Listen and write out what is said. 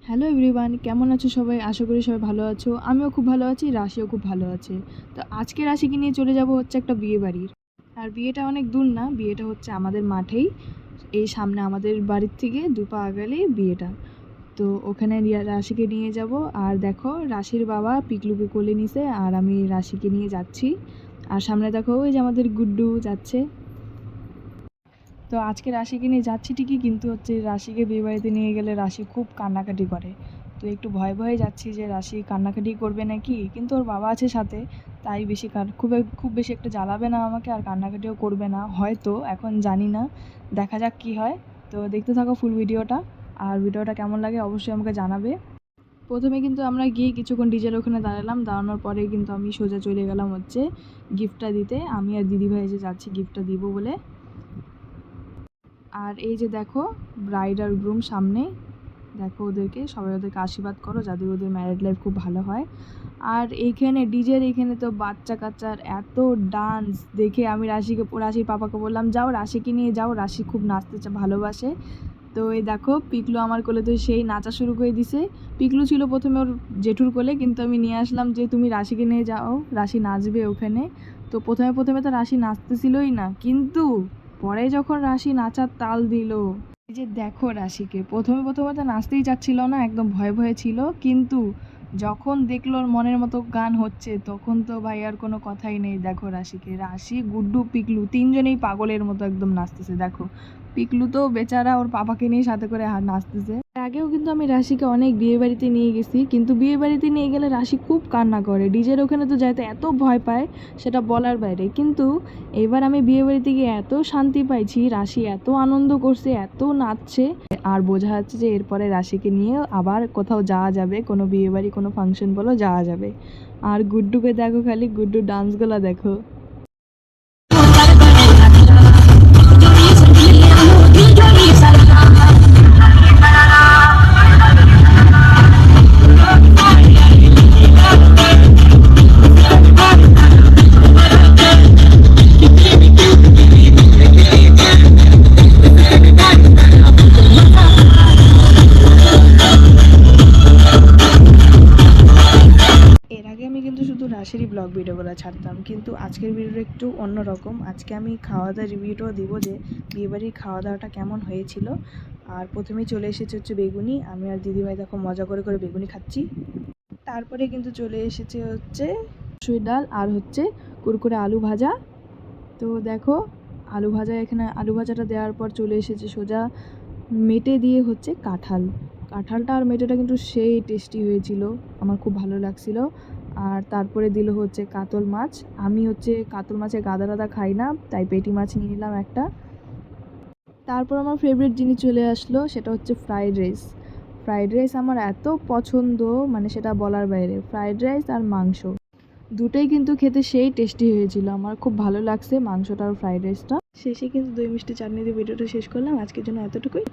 Hello everyone, কেমন আছো সবাই? আশা করি সবাই ভালো আছো। আমিও খুব ভালো আছি, রাশিও খুব ভালো আছে। তো আজকে রাশিকে নিয়ে চলে যাব হচ্ছে একটা বিয়ে বাড়ির। আর বিয়েটা অনেক দূর না, বিয়েটা হচ্ছে আমাদের মাঠেই, এই সামনে আমাদের বাড়ির থেকে 2 পা আগালেই বিয়েটা। তো ওখানে রাশিকে নিয়ে যাব। আর দেখো রাশির বাবা পিকলুকে কোলে নিছে আর আমি রাশিকে নিয়ে যাচ্ছি। আর সামনে দেখো ওই যে আমাদের গুড্ডু যাচ্ছে। তো আজকে রাশিকে নিয়ে যাচ্ছি ঠিকই, কিন্তু হচ্ছে রাশিকে বিয়েবাড়িতে নিয়ে গেলে রাশি খুব কান্নাকাটি করে। তো একটু ভয়ে ভয়ে যাচ্ছি যে রাশি কান্নাকাটি করবে নাকি, কিন্তু ওর বাবা আছে সাথে, তাই বেশি খুব বেশি একটা জ্বালাবে না আমাকে, আর কান্নাকাটিও করবে না হয়তো, এখন জানি না, দেখা যাক কি হয়। তো দেখতে থাকো ফুল ভিডিওটা, আর ভিডিওটা কেমন লাগে অবশ্যই আমাকে জানাবে। প্রথমে কিন্তু আমরা গিয়ে কিছুক্ষণ ডিজের ওখানে দাঁড়ানোর পরে কিন্তু আমি সোজা চলে গেলাম হচ্ছে গিফটটা দিতে। আমি আর দিদিভাই যে যাচ্ছি গিফটটা দিব বলে। আর এই যে দেখো ব্রাইড আর গ্রুম সামনে, দেখো ওদেরকে, সবাই ওদেরকে আশীর্বাদ করো যাতে ওদের ম্যারিড লাইফ খুব ভালো হয়। আর এইখানে ডিজের এইখানে তো বাচ্চা কাচ্চার এত ডান্স দেখে আমি রাশির পাপাকে বললাম, যাও রাশিকে নিয়ে যাও, রাশি খুব নাচতে ভালোবাসে। তো এই দেখো পিকলু আমার কোলে তো সেই নাচা শুরু করে দিছে। পিকলু ছিল প্রথমে ওর জেঠুর কোলে, কিন্তু আমি নিয়ে আসলাম যে তুমি রাশিকে নিয়ে যাও, রাশি নাচবে ওখানে। তো প্রথমে তো রাশি নাচতেছিলই না, কিন্তু পরে যখন রাশি নাচার তাল দিল, এই যে দেখো রাশিকে প্রথমে তো নাচতেই চাচ্ছিল না, একদম ভয়ে ভয়ে ছিল, কিন্তু যখন দেখলো ওর মনের মতো গান হচ্ছে তখন তো ভাই আর কোনো কথাই নেই। দেখো রাশি গুড্ডু পিকলু তিনজনেই পাগলের মতো একদম নাচতেছে। দেখো পিকলু তো বেচারা ওর পাপাকে নিয়ে সাথে করে নাচতেছে। এর আগেও কিন্তু আমি রাশিকে অনেক বিয়ে বাড়িতে নিয়ে গেছি, কিন্তু বিয়ে বাড়িতে নিয়ে গেলে রাশি খুব কান্না করে, ডিজের ওখানে তো যাইতে এত ভয় পায় সেটা বলার বাইরে। কিন্তু এবার আমি বিয়ে বাড়িতে গিয়ে এত শান্তি পাইছি, রাশি এত আনন্দ করছে, এত নাচছে, আর বোঝা যাচ্ছে যে এরপরে রাশিকে নিয়ে আবার কোথাও যাওয়া যাবে, কোনো বিয়ে বাড়ি কোনো ফাংশন বলো যাওয়া যাবে। আর গুড্ডুকে দেখো, খালি গুড্ডু ডান্সগুলো দেখো। এর আগে আমি কিন্তু শুধু রাশিরই ব্লগ ভিডিওগুলো ছাড়তাম, কিন্তু আজকের ভিডিওটা একটু অন্যরকম। আজকে আমি খাওয়া দাওয়ার রিভিউটাও দিব যে বিয়েবাড়ির খাওয়া দাওয়াটা কেমন হয়েছিল। আর প্রথমেই চলে এসেছে হচ্ছে বেগুনি, আমি আর দিদিভাই দেখো মজা করে করে বেগুনি খাচ্ছি। তারপরে কিন্তু চলে এসেছে হচ্ছে মসুর ডাল আর হচ্ছে কুরকুরে আলু ভাজা। তো দেখো আলু ভাজা, এখানে আলু ভাজাটা দেওয়ার পর চলে এসেছে সোজা মেটে দিয়ে হচ্ছে কাঁঠালটা আর মেটেটা কিন্তু সেই টেস্টি হয়েছিল, আমার খুব ভালো লাগছিল। আর তারপরে দিল হচ্ছে কাতল মাছ। আমি হচ্ছে কাতল মাছের গাদা খাই না, তাই পেটি মাছ নিয়ে নিলাম একটা। তারপর আমার ফেভারিট জিনিস চলে আসলো, সেটা হচ্ছে ফ্রাইড রাইস আমার এত পছন্দ, মানে সেটা বলার বাইরে। ফ্রাইড রাইস আর মাংস দুটোই কিন্তু খেতে সেই টেস্টি হয়েছিল, আমার খুব ভালো লাগছে মাংসটা আর ফ্রাইড রাইসটা। শেষে কিন্তু দই মিষ্টি চাটনি দিয়ে ভিডিওটা শেষ করলাম, আজকের জন্য এতটুকুই।